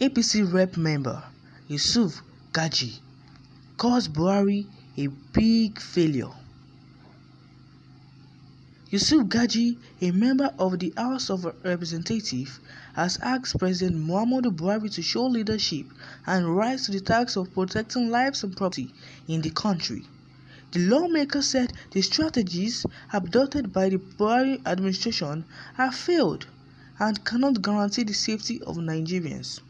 APC rep member Yusuf Gagdi calls Buhari a big failure. Yusuf Gagdi, a member of the House of Representatives, has asked President Muhammadu Buhari to show leadership and rise to the task of protecting lives and property in the country. The lawmaker said the strategies adopted by the Buhari administration have failed and cannot guarantee the safety of Nigerians.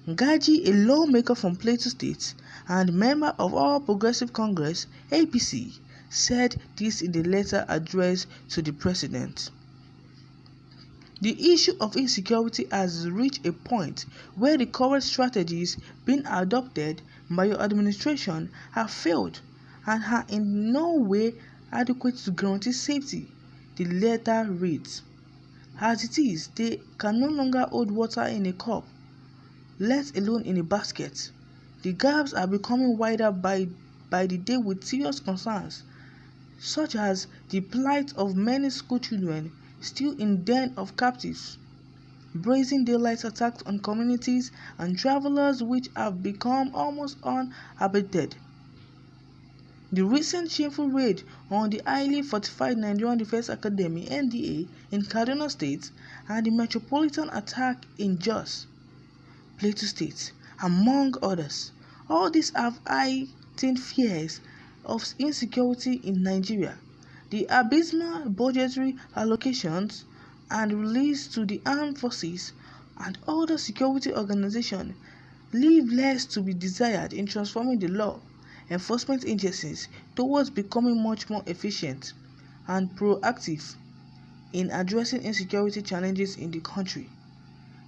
Gagdi, a lawmaker from Plateau State and member of All Progressive Congress (APC), said this in the letter addressed to the president. The issue of insecurity has reached a point where the current strategies being adopted by your administration have failed and are in no way adequate to guarantee safety, the letter reads. As it is, they can no longer hold water in a cup, let alone in a basket. The gaps are becoming wider by the day, with serious concerns such as the plight of many school children still in den of captives, brazen daylight attacks on communities and travelers which have become almost unabated. The recent shameful raid on the highly fortified Nigerian Defense Academy (NDA) in Kaduna State and the metropolitan attack in Jos, Plateau State, among others, all these have heightened fears of insecurity in Nigeria. The abysmal budgetary allocations and release to the armed forces and other security organizations leave less to be desired in transforming the law enforcement agencies towards becoming much more efficient and proactive in addressing insecurity challenges in the country.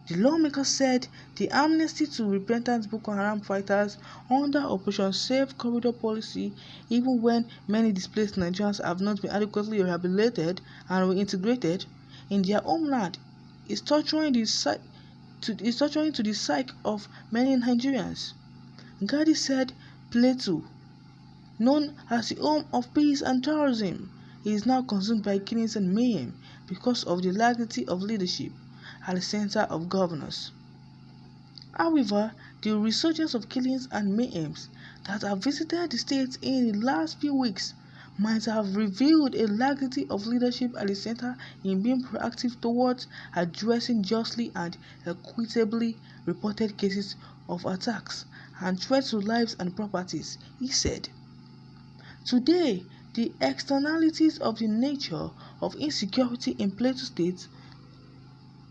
The lawmaker said the amnesty to repentant Boko Haram fighters under Operation Safe Corridor policy, even when many displaced Nigerians have not been adequately rehabilitated and reintegrated in their homeland, is torturing to the psyche of many Nigerians. Gagdi said Plateau, known as the home of peace and tourism, is now consumed by killings and mayhem because of the laxity of leadership at the center of governance. However, the resurgence of killings and mayhems that have visited the state in the last few weeks might have revealed a laxity of leadership at the center in being proactive towards addressing justly and equitably reported cases of attacks and threats to lives and properties, he said. Today, the externalities of the nature of insecurity in Plateau State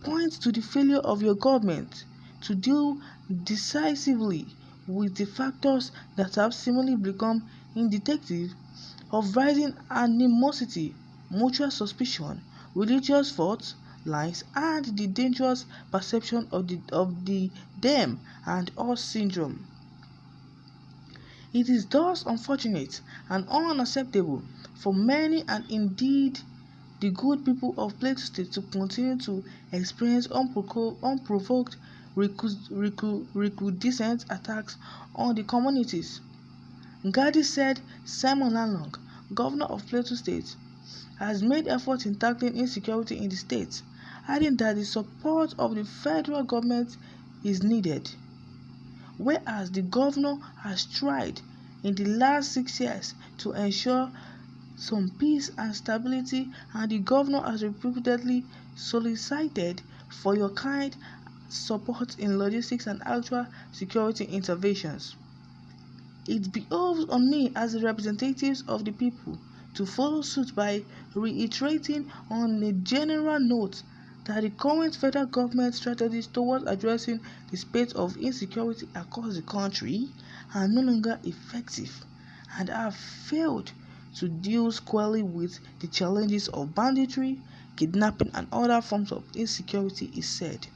point to the failure of your government to deal decisively with the factors that have seemingly become indicative of rising animosity, mutual suspicion, religious fault lines, and the dangerous perception of the them and us syndrome. It is thus unfortunate and unacceptable for many, and indeed the good people of Plateau State, to continue to experience unprovoked recrudescent attacks on the communities. Gagdi said Simon Lalong, governor of Plateau State, has made efforts in tackling insecurity in the state, adding that the support of the federal government is needed. Whereas the governor has tried in the last 6 years to ensure some peace and stability, and the governor has repeatedly solicited for your kind support in logistics and actual security interventions. It behoves on me as the representatives of the people to follow suit by reiterating on a general note that the current federal government strategies towards addressing the spate of insecurity across the country are no longer effective and have failed to deal squarely with the challenges of banditry, kidnapping, and other forms of insecurity, he said.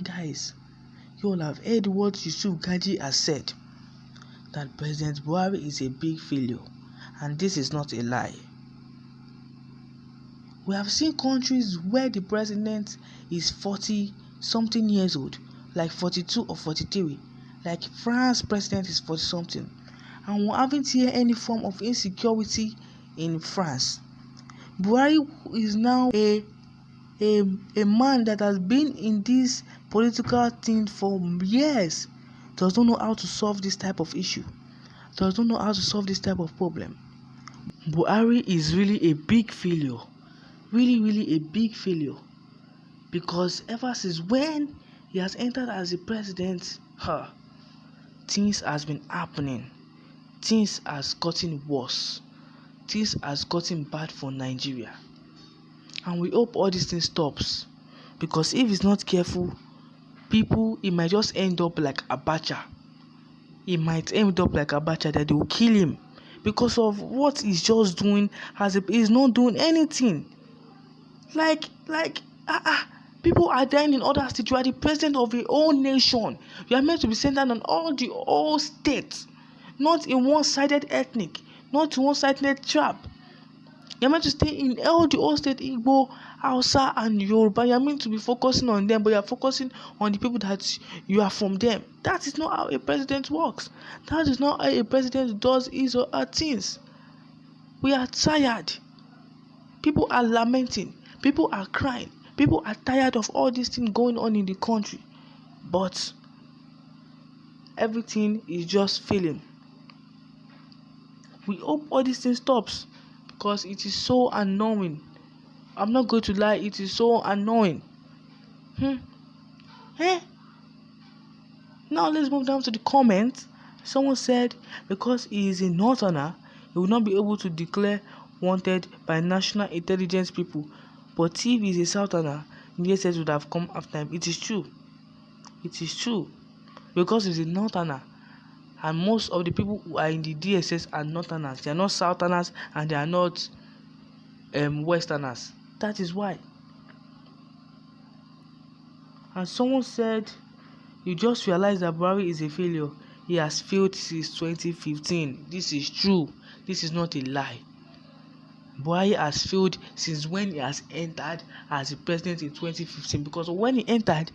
Guys, you all have heard what Yusuf Gagdi has said, that President Buhari is a big failure, and this is not a lie. We have seen countries where the president is 40-something years old, like 42 or 43, like France president is 40-something, and we haven't heard any form of insecurity in France. Buhari is now a a man that has been in this political thing for years does not know how to solve this type of issue, does not know how to solve this type of problem. Buhari is really a big failure, really a big failure, because ever since when he has entered as the president, things has been happening, things has gotten worse, things has gotten bad for Nigeria, and we hope all these things stops, because if he's not careful, people, it might just end up like Abacha. It might end up like Abacha, that they will kill him because of what he's just doing. He's not doing anything. People are dying in other states. You are the president of a whole nation. You are meant to be centered on all the whole states, not in one-sided ethnic, not in one-sided tribe. You are meant to stay in all the whole state, Igbo, Hausa, and Yoruba. You are meant to be focusing on them, but you are focusing on the people that you are from them. That is not how a president works. That is not how a president does his or her things. We are tired. People are lamenting. People are crying. People are tired of all these things going on in the country. But everything is just failing. We hope all these things stops, because it is so annoying. I'm not going to lie, it is so annoying. Now let's move down to the comments. Someone said because he is a northerner, he will not be able to declare wanted by national intelligence people. But if he is a southerner, DSS would have come after him. It is true. It is true. Because he's a northerner, and most of the people who are in the DSS are northerners. They are not southerners, and they are not westerners. That is why. And someone said, you just realized that Buhari is a failure. He has failed since 2015. This is true. This is not a lie. Buhari has failed since when he has entered as the president in 2015. Because when he entered,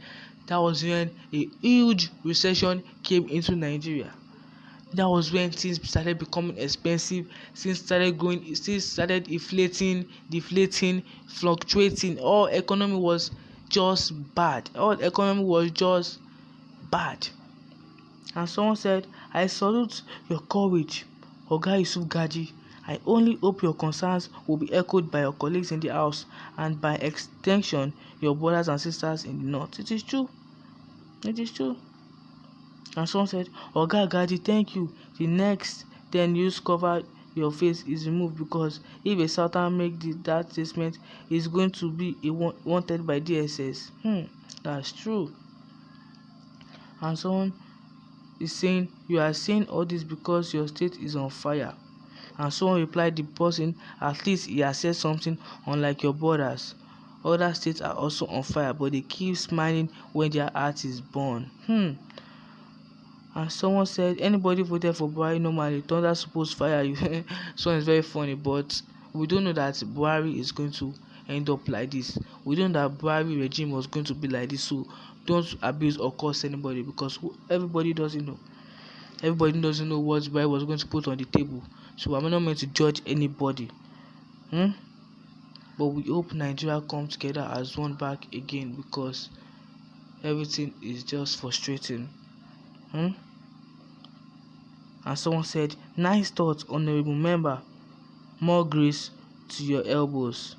that was when a huge recession came into Nigeria. That was when things started becoming expensive, things started growing, things started inflating, deflating, fluctuating. All economy was just bad. All economy was just bad. And someone said, I salute your courage, Oga Yusuf Gagdi. I only hope your concerns will be echoed by your colleagues in the house, and by extension, your brothers and sisters in the north. It is true. It is true. And someone said, Oga Gagdi, thank you. The next 10 news cover your face is removed, because if a Southern make that statement, is going to be wanted by DSS. That's true. And someone is saying, you are saying all this because your state is on fire. And someone replied, the person, at least he has said something, unlike your brothers. Other states are also on fire, but they keep smiling when their heart is burned. And someone said, anybody voted for Buhari normally, thunder supposed fire you. So it's very funny, but we don't know that Buhari is going to end up like this. We don't know that Buhari regime was going to be like this. So don't abuse or curse anybody, because everybody doesn't know. Everybody doesn't know what Buhari was going to put on the table. So I'm not meant to judge anybody. But we hope Nigeria comes together as one back again, because everything is just frustrating. And someone said, nice thoughts, honorable member. More grace to your elbows.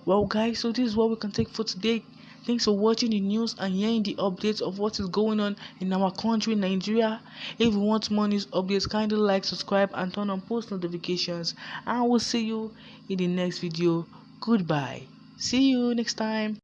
Well, guys, so this is what we can take for today. Thanks for watching the news and hearing the updates of what is going on in our country, Nigeria. If you want more news updates, kindly like, subscribe, and turn on post notifications. And I will see you in the next video. Goodbye. See you next time.